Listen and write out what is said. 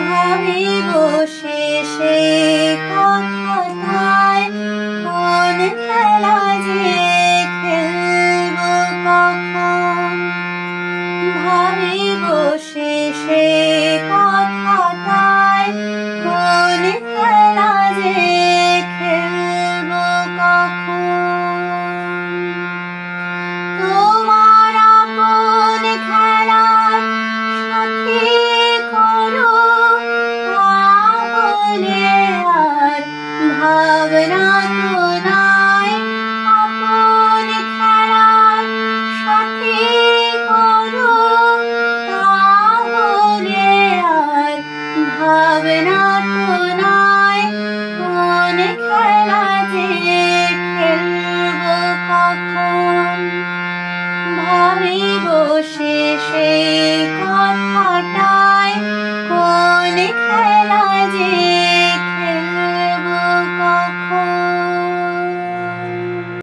ভাবি বসে সে কথাটায় কোন খেলা যে খেলবো কখন। ভাবি বসে সে কথাটায় কোন খেলা যে খেলবো কখন। তোমার আপন খেলার সাথী করো বলে আর ভাবনা তো নাই। আপন খেলার সাথী করো বলে আর ভাবনা তো নাই। কোন খেলা যে খেলবো কখন। ভাবি বসে সেই কথাটায় কোন খেলা